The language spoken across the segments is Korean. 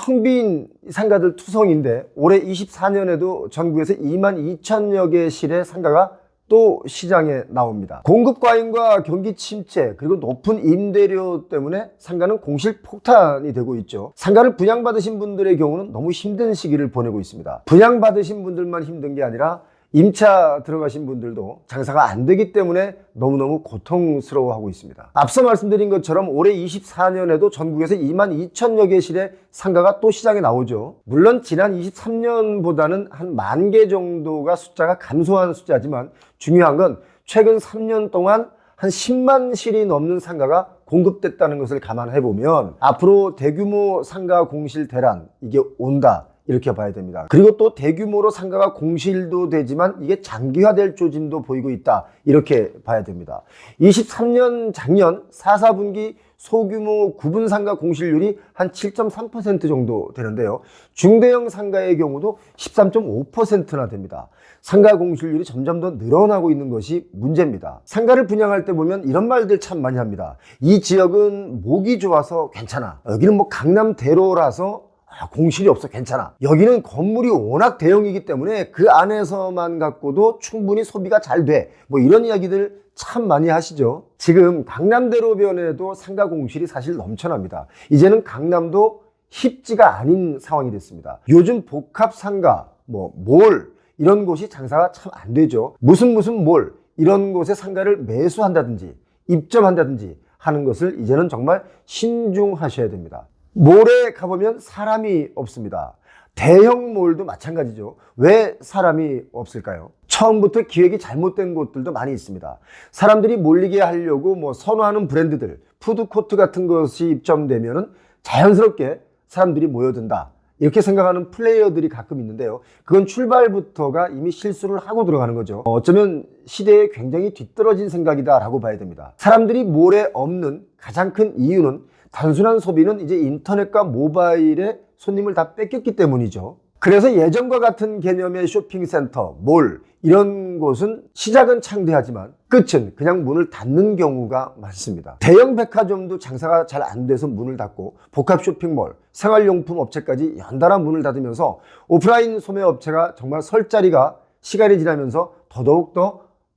텅 빈 상가들 투성인데 올해 24년에도 전국에서 22,000여 개 실의 상가가 또 시장에 나옵니다. 공급 과잉과 경기 침체 그리고 높은 임대료 때문에 상가는 공실 폭탄이 되고 있죠. 상가를 분양받으신 분들의 경우는 너무 힘든 시기를 보내고 있습니다. 분양받으신 분들만 힘든 게 아니라 임차 들어가신 분들도 장사가 안 되기 때문에 너무너무 고통스러워하고 있습니다. 앞서 말씀드린 것처럼 올해 24년에도 전국에서 22,000여 개 실의 상가가 또 시장에 나오죠. 물론 지난 23년보다는 한 10,000개 정도가 숫자가 감소한 숫자지만 중요한 건 최근 3년 동안 한 10만 실이 넘는 상가가 공급됐다는 것을 감안해 보면 앞으로 대규모 상가 공실 대란 이게 온다 이렇게 봐야 됩니다. 그리고 또 대규모로 상가가 공실도 되지만 이게 장기화될 조짐도 보이고 있다 이렇게 봐야 됩니다. 23년 작년 4, 4분기 소규모 구분 상가 공실률이 한 7.3% 정도 되는데요. 중대형 상가의 경우도 13.5%나 됩니다. 상가 공실률이 점점 더 늘어나고 있는 것이 문제입니다. 상가를 분양할 때 보면 이런 말들 참 많이 합니다. 이 지역은 목이 좋아서 괜찮아. 여기는 뭐 강남대로라서 공실이 없어 괜찮아. 여기는 건물이 워낙 대형이기 때문에 그 안에서만 갖고도 충분히 소비가 잘 돼. 뭐 이런 이야기들 참 많이 하시죠. 지금 강남대로변에도 상가 공실이 사실 넘쳐납니다. 이제는 강남도 힙지가 아닌 상황이 됐습니다. 요즘 복합 상가, 몰 이런 곳이 장사가 참 안 되죠. 무슨 몰 이런 곳에 상가를 매수한다든지 입점한다든지 하는 것을 이제는 정말 신중하셔야 됩니다. 몰에 가보면 사람이 없습니다. 대형 몰도 마찬가지죠. 왜 사람이 없을까요? 처음부터 기획이 잘못된 곳들도 많이 있습니다. 사람들이 몰리게 하려고 선호하는 브랜드들, 푸드코트 같은 것이 입점되면은 자연스럽게 사람들이 모여든다. 이렇게 생각하는 플레이어들이 가끔 있는데요. 그건 출발부터가 이미 실수를 하고 들어가는 거죠. 어쩌면 시대에 굉장히 뒤떨어진 생각이다라고 봐야 됩니다. 사람들이 몰에 없는 가장 큰 이유는 단순한 소비는 이제 인터넷과 모바일에 손님을 다 뺏겼기 때문이죠. 그래서 예전과 같은 개념의 쇼핑센터, 몰 이런 곳은 시작은 창대하지만 끝은 그냥 문을 닫는 경우가 많습니다. 대형 백화점도 장사가 잘 안 돼서 문을 닫고 복합 쇼핑몰, 생활용품 업체까지 연달아 문을 닫으면서 오프라인 소매 업체가 정말 설 자리가 시간이 지나면서 더더욱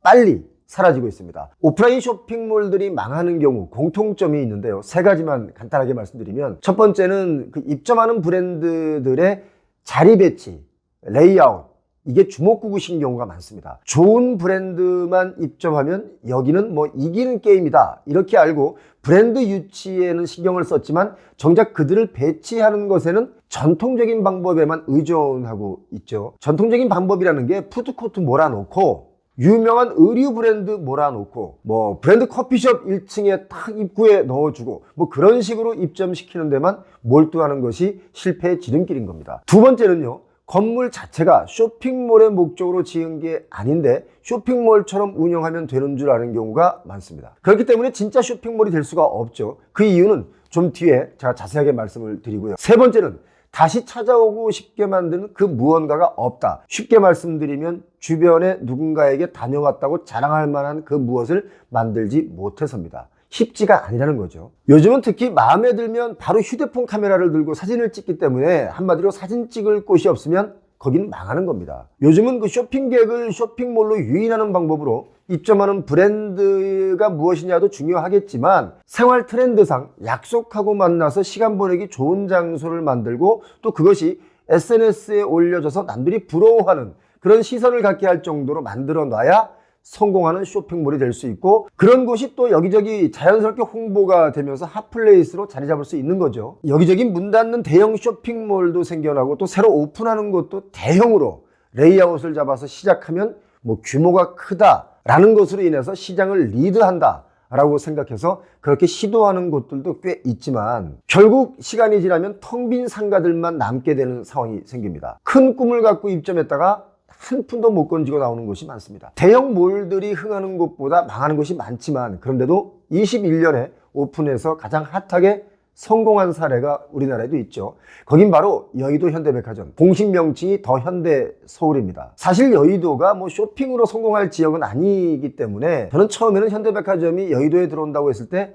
빨리 사라지고 있습니다. 오프라인 쇼핑몰들이 망하는 경우 공통점이 있는데요. 3가지만 간단하게 말씀드리면 첫 번째는 그 입점하는 브랜드들의 자리 배치, 레이아웃 이게 주먹구구신 경우가 많습니다. 좋은 브랜드만 입점하면 여기는 이기는 게임이다 이렇게 알고 브랜드 유치에는 신경을 썼지만 정작 그들을 배치하는 것에는 전통적인 방법에만 의존하고 있죠. 전통적인 방법이라는 게 푸드코트 몰아놓고 유명한 의류 브랜드 몰아놓고 브랜드 커피숍 1층에 딱 입구에 넣어주고 그런 식으로 입점시키는 데만 몰두하는 것이 실패의 지름길인 겁니다. 두 번째는요. 건물 자체가 쇼핑몰의 목적으로 지은 게 아닌데 쇼핑몰처럼 운영하면 되는 줄 아는 경우가 많습니다. 그렇기 때문에 진짜 쇼핑몰이 될 수가 없죠. 그 이유는 좀 뒤에 제가 자세하게 말씀을 드리고요. 세 번째는 다시 찾아오고 싶게 만드는 그 무언가가 없다. 쉽게 말씀드리면 주변에 누군가에게 다녀왔다고 자랑할 만한 그 무엇을 만들지 못해서입니다. 쉽지가 아니라는 거죠. 요즘은 특히 마음에 들면 바로 휴대폰 카메라를 들고 사진을 찍기 때문에 한마디로 사진 찍을 곳이 없으면 거기는 망하는 겁니다. 요즘은 그 쇼핑객을 쇼핑몰로 유인하는 방법으로 입점하는 브랜드가 무엇이냐도 중요하겠지만 생활 트렌드상 약속하고 만나서 시간 보내기 좋은 장소를 만들고 또 그것이 SNS에 올려져서 남들이 부러워하는 그런 시선을 갖게 할 정도로 만들어 놔야 성공하는 쇼핑몰이 될 수 있고 그런 곳이 또 여기저기 자연스럽게 홍보가 되면서 핫플레이스로 자리 잡을 수 있는 거죠. 여기저기 문 닫는 대형 쇼핑몰도 생겨나고 또 새로 오픈하는 것도 대형으로 레이아웃을 잡아서 시작하면 규모가 크다라는 것으로 인해서 시장을 리드한다 라고 생각해서 그렇게 시도하는 곳들도 꽤 있지만 결국 시간이 지나면 텅 빈 상가들만 남게 되는 상황이 생깁니다. 큰 꿈을 갖고 입점했다가 한 푼도 못 건지고 나오는 곳이 많습니다. 대형 몰들이 흥하는 곳보다 망하는 곳이 많지만 그런데도 21년에 오픈해서 가장 핫하게 성공한 사례가 우리나라에도 있죠. 거긴 바로 여의도 현대백화점. 공식 명칭이 더 현대 서울입니다. 사실 여의도가 쇼핑으로 성공할 지역은 아니기 때문에 저는 처음에는 현대백화점이 여의도에 들어온다고 했을 때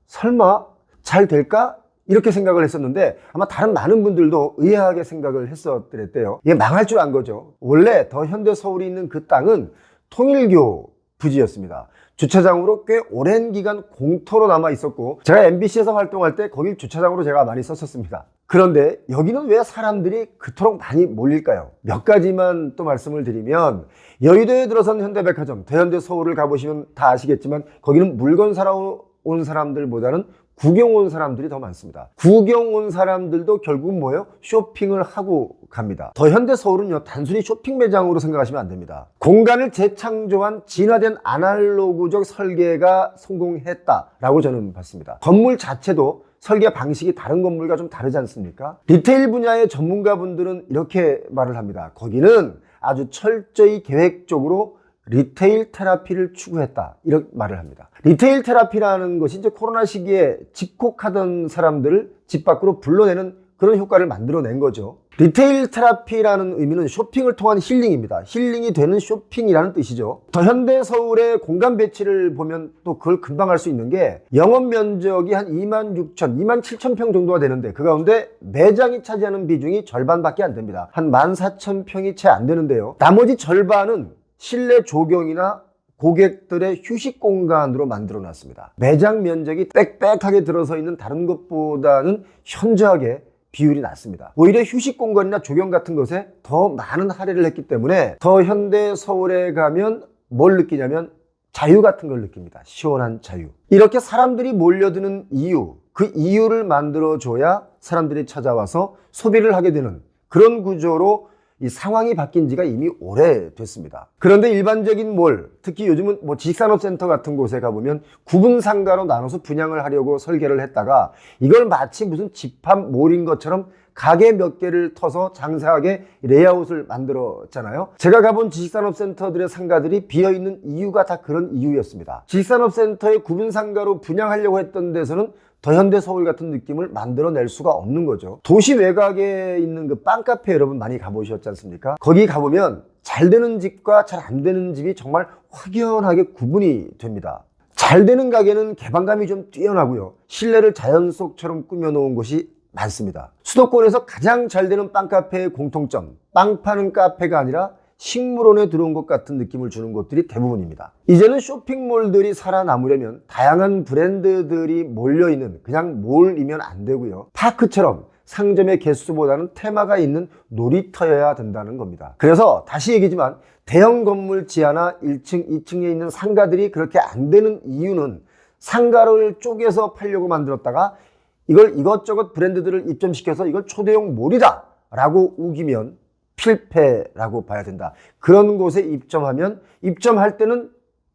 설마 잘 될까? 이렇게 생각을 했었는데 아마 다른 많은 분들도 의아하게 생각을 했었더랬대요. 이게 망할 줄 안 거죠. 원래 더 현대서울이 있는 그 땅은 통일교 부지였습니다. 주차장으로 꽤 오랜 기간 공터로 남아 있었고 제가 MBC에서 활동할 때 거길 주차장으로 제가 많이 썼었습니다. 그런데 여기는 왜 사람들이 그토록 많이 몰릴까요? 몇 가지만 또 말씀을 드리면 여의도에 들어선 현대백화점, 더현대서울을 가보시면 다 아시겠지만 거기는 물건 사러 온 사람들보다는 구경 온 사람들이 더 많습니다. 구경 온 사람들도 결국은 뭐예요? 쇼핑을 하고 갑니다. 더 현대서울은요, 단순히 쇼핑 매장으로 생각하시면 안 됩니다. 공간을 재창조한 진화된 아날로그적 설계가 성공했다라고 저는 봤습니다. 건물 자체도 설계 방식이 다른 건물과 좀 다르지 않습니까? 리테일 분야의 전문가분들은 이렇게 말을 합니다. 거기는 아주 철저히 계획적으로 리테일 테라피를 추구했다, 이렇게 말을 합니다. 리테일 테라피라는 것이 이제 코로나 시기에 집콕하던 사람들을 집 밖으로 불러내는 그런 효과를 만들어낸 거죠. 리테일 테라피라는 의미는 쇼핑을 통한 힐링입니다. 힐링이 되는 쇼핑이라는 뜻이죠. 더 현대서울의 공간 배치를 보면 또 그걸 금방 알 수 있는 게 영업 면적이 한 26,000, 27,000평 정도가 되는데 그 가운데 매장이 차지하는 비중이 절반밖에 안 됩니다. 한 14,000평이 채 안 되는데요. 나머지 절반은 실내 조경이나 고객들의 휴식 공간으로 만들어 놨습니다. 매장 면적이 빽빽하게 들어서 있는 다른 것보다는 현저하게 비율이 낮습니다. 오히려 휴식 공간이나 조경 같은 것에 더 많은 할애를 했기 때문에 더 현대 서울에 가면 뭘 느끼냐면 자유 같은 걸 느낍니다. 시원한 자유. 이렇게 사람들이 몰려드는 이유, 그 이유를 만들어줘야 사람들이 찾아와서 소비를 하게 되는 그런 구조로 이 상황이 바뀐 지가 이미 오래됐습니다. 그런데 일반적인 몰, 특히 요즘은 뭐 지식산업센터 같은 곳에 가보면 구분 상가로 나눠서 분양을 하려고 설계를 했다가 이걸 마치 무슨 집합몰인 것처럼 가게 몇 개를 터서 장사하게 레이아웃을 만들었잖아요. 제가 가본 지식산업센터들의 상가들이 비어있는 이유가 다 그런 이유였습니다. 지식산업센터의 구분 상가로 분양하려고 했던 데서는 더 현대서울 같은 느낌을 만들어낼 수가 없는 거죠. 도시 외곽에 있는 그 빵카페 여러분 많이 가보셨지 않습니까? 거기 가보면 잘 되는 집과 잘 안 되는 집이 정말 확연하게 구분이 됩니다. 잘 되는 가게는 개방감이 좀 뛰어나고요. 실내를 자연 속처럼 꾸며놓은 곳이 많습니다. 수도권에서 가장 잘 되는 빵카페의 공통점, 빵 파는 카페가 아니라 식물원에 들어온 것 같은 느낌을 주는 곳들이 대부분입니다. 이제는 쇼핑몰들이 살아남으려면 다양한 브랜드들이 몰려있는 그냥 몰이면 안 되고요. 파크처럼 상점의 개수보다는 테마가 있는 놀이터여야 된다는 겁니다. 그래서 다시 얘기지만 대형 건물 지하나 1층, 2층에 있는 상가들이 그렇게 안 되는 이유는 상가를 쪼개서 팔려고 만들었다가 이걸 이것저것 브랜드들을 입점시켜서 이걸 초대형 몰이다 라고 우기면 필패라고 봐야 된다. 그런 곳에 입점할 때는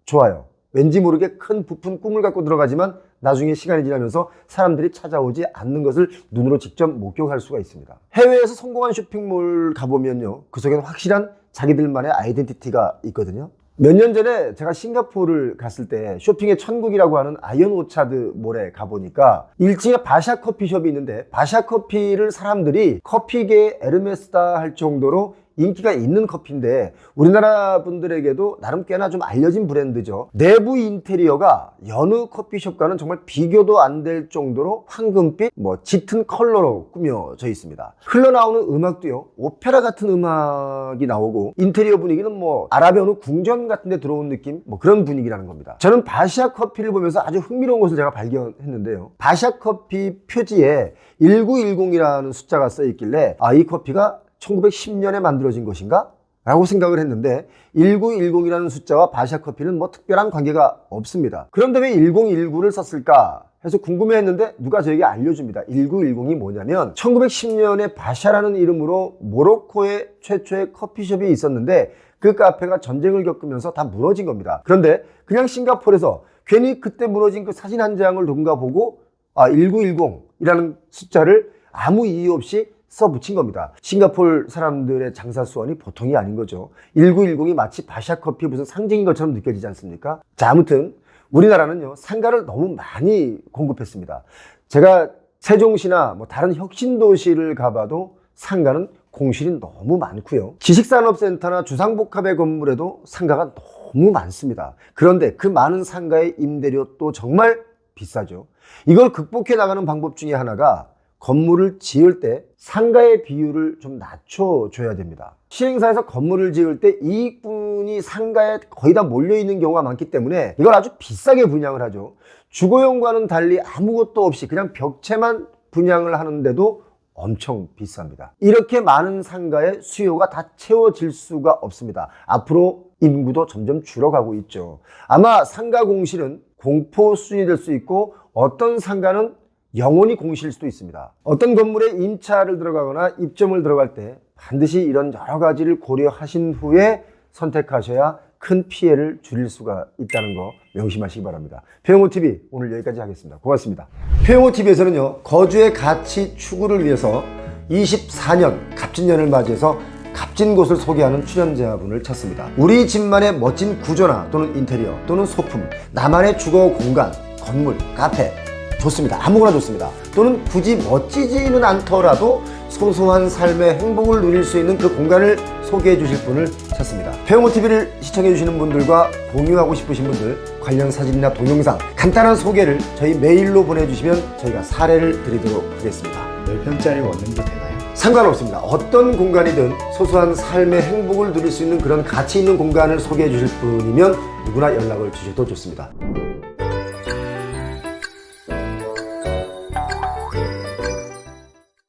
좋아요. 왠지 모르게 큰 부푼 꿈을 갖고 들어가지만 나중에 시간이 지나면서 사람들이 찾아오지 않는 것을 눈으로 직접 목격할 수가 있습니다. 해외에서 성공한 쇼핑몰 가보면요, 그 속에는 확실한 자기들만의 아이덴티티가 있거든요. 몇 년 전에 제가 싱가포르를 갔을 때 쇼핑의 천국이라고 하는 아이언 오차드 몰에 가보니까 1층에 바샤 커피숍이 있는데 바샤 커피를 사람들이 커피계의 에르메스다 할 정도로 인기가 있는 커피인데 우리나라 분들에게도 나름 꽤나 좀 알려진 브랜드죠. 내부 인테리어가 여느 커피숍과는 정말 비교도 안 될 정도로 황금빛, 짙은 컬러로 꾸며져 있습니다. 흘러나오는 음악도요, 오페라 같은 음악이 나오고 인테리어 분위기는 아랍의 어느 궁전 같은 데 들어온 느낌, 그런 분위기라는 겁니다. 저는 바샤 커피를 보면서 아주 흥미로운 것을 제가 발견했는데요. 바샤 커피 표지에 1910이라는 숫자가 써 있길래 이 커피가 1910년에 만들어진 것인가? 라고 생각을 했는데 1910이라는 숫자와 바샤 커피는 특별한 관계가 없습니다. 그런데 왜 1019를 썼을까 해서 궁금해했는데 누가 저에게 알려줍니다. 1910이 뭐냐면 1910년에 바샤라는 이름으로 모로코의 최초의 커피숍이 있었는데 그 카페가 전쟁을 겪으면서 다 무너진 겁니다. 그런데 그냥 싱가포르에서 괜히 그때 무너진 그 사진 한 장을 누군가 보고 1910이라는 숫자를 아무 이유 없이 써붙인 겁니다. 싱가포르 사람들의 장사 수완이 보통이 아닌 거죠. 1910이 마치 바샤 커피 무슨 상징인 것처럼 느껴지지 않습니까? 자, 아무튼 우리나라는요, 상가를 너무 많이 공급했습니다. 제가 세종시나 다른 혁신도시를 가봐도 상가는 공실이 너무 많고요. 지식산업센터나 주상복합의 건물에도 상가가 너무 많습니다. 그런데 그 많은 상가의 임대료 또 정말 비싸죠. 이걸 극복해 나가는 방법 중에 하나가 건물을 지을 때 상가의 비율을 좀 낮춰줘야 됩니다. 시행사에서 건물을 지을 때 이익분이 상가에 거의 다 몰려있는 경우가 많기 때문에 이걸 아주 비싸게 분양을 하죠. 주거용과는 달리 아무것도 없이 그냥 벽체만 분양을 하는데도 엄청 비쌉니다. 이렇게 많은 상가의 수요가 다 채워질 수가 없습니다. 앞으로 인구도 점점 줄어가고 있죠. 아마 상가 공실은 공포수준이 될 수 있고 어떤 상가는 영원히 공실일 수도 있습니다. 어떤 건물에 임차를 들어가거나 입점을 들어갈 때 반드시 이런 여러 가지를 고려하신 후에 선택하셔야 큰 피해를 줄일 수가 있다는 거 명심하시기 바랍니다. 표영호TV 오늘 여기까지 하겠습니다. 고맙습니다. 표영호TV에서는요, 거주의 가치 추구를 위해서 24년 갑진년을 맞이해서 값진 곳을 소개하는 출연자분을 찾습니다. 우리 집만의 멋진 구조나 또는 인테리어 또는 소품, 나만의 주거 공간, 건물, 카페 좋습니다. 아무거나 좋습니다. 또는 굳이 멋지지는 않더라도 소소한 삶의 행복을 누릴 수 있는 그 공간을 소개해 주실 분을 찾습니다. 표영호TV를 시청해 주시는 분들과 공유하고 싶으신 분들 관련 사진이나 동영상 간단한 소개를 저희 메일로 보내주시면 저희가 사례를 드리도록 하겠습니다. 몇 평짜리 원룸도 되나요? 상관없습니다. 어떤 공간이든 소소한 삶의 행복을 누릴 수 있는 그런 가치 있는 공간을 소개해 주실 분이면 누구나 연락을 주셔도 좋습니다.